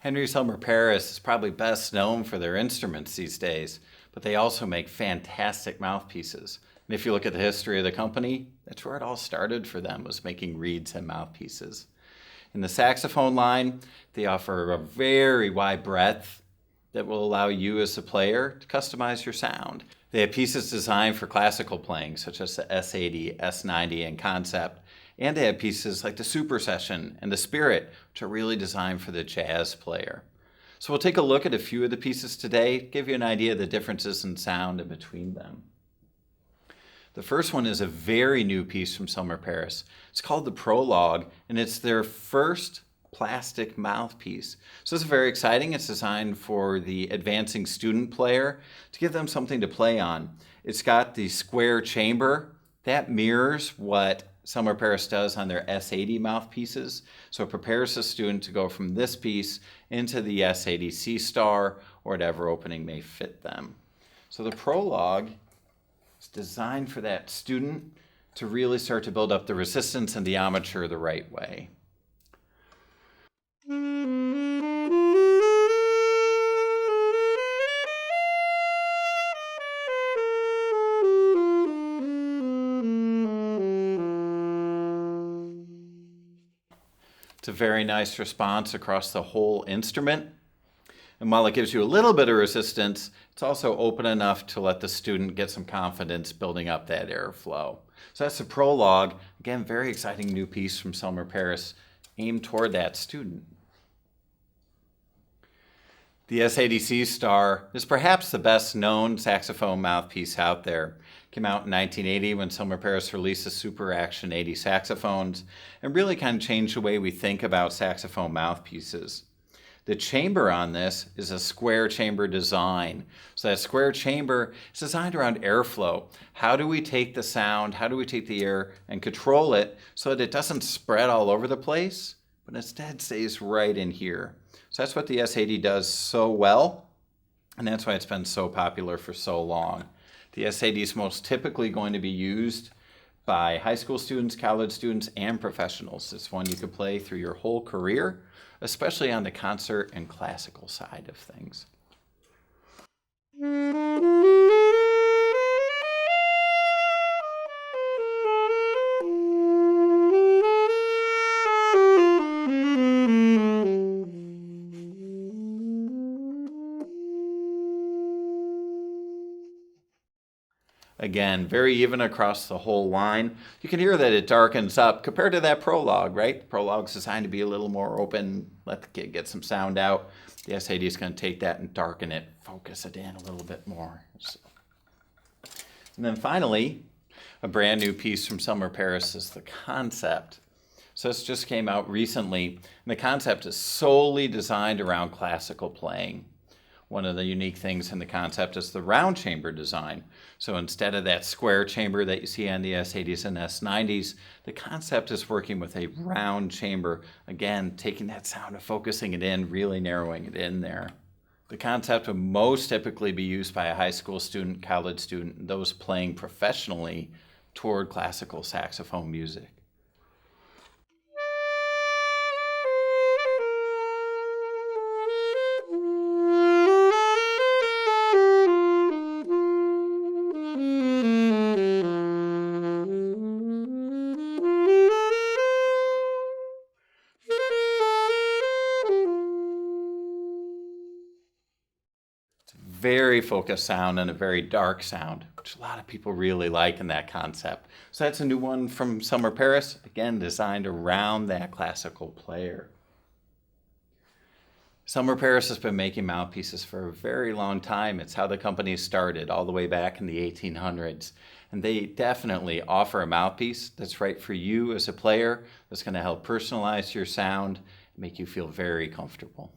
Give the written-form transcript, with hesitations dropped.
Conn-Selmer Paris is probably best known for their instruments these days, but they also make fantastic mouthpieces. And if you look at the history of the company, that's where it all started for them, was making reeds and mouthpieces. In the saxophone line, they offer a very wide breadth that will allow you as a player to customize your sound. They have pieces designed for classical playing, such as the S80, S90, and Concept. And they have pieces like the Super Session and the Spirit, which are really designed for the jazz player. So we'll take a look at a few of the pieces today, give you an idea of the differences in sound in between them. The first one is a very new piece from Selmer Paris. It's called the Prologue, and it's their first plastic mouthpiece. So this is very exciting. It's designed for the advancing student player to give them something to play on. It's got the square chamber. That mirrors what Selmer Paris does on their S80 mouthpieces. So it prepares the student to go from this piece into the S80 C star or whatever opening may fit them. So the Prologue is designed for that student to really start to build up the resistance and the amateur the right way. It's a very nice response across the whole instrument. And while it gives you a little bit of resistance, it's also open enough to let the student get some confidence building up that airflow. So that's the Prologue. Again, very exciting new piece from Selmer Paris aimed toward that student. The S80 C Star is perhaps the best known saxophone mouthpiece out there. It came out in 1980 when Selmer Paris released the Super Action 80 saxophones and really kind of changed the way we think about saxophone mouthpieces. The chamber on this is a square chamber design. So that square chamber is designed around airflow. How do we take the sound, how do we take the air and control it so that it doesn't spread all over the place, but instead stays right in here. So that's what the S80 does so well, and that's why it's been so popular for so long. The S80 is most typically going to be used by high school students, college students, and professionals. It's one you could play through your whole career, especially on the concert and classical side of things. Again, very even across the whole line. You can hear that it darkens up compared to that Prologue, right? The Prologue's designed to be a little more open, let the kid get some sound out. The S80 is going to take that and darken it, focus it in a little bit more. And then finally, a brand new piece from Selmer Paris is the Concept. So this just came out recently, and the Concept is solely designed around classical playing. One of the unique things in the Concept is the round chamber design. So instead of that square chamber that you see on the S80s and S90s, the Concept is working with a round chamber. Again, taking that sound and focusing it in, really narrowing it in there. The Concept would most typically be used by a high school student, college student, and those playing professionally toward classical saxophone music. Very focused sound and a very dark sound, which a lot of people really like in that Concept. So that's a new one from Selmer Paris, again designed around that classical player. Selmer Paris has been making mouthpieces for a very long time. It's how the company started all the way back in the 1800s. And they definitely offer a mouthpiece that's right for you as a player, that's going to help personalize your sound and make you feel very comfortable.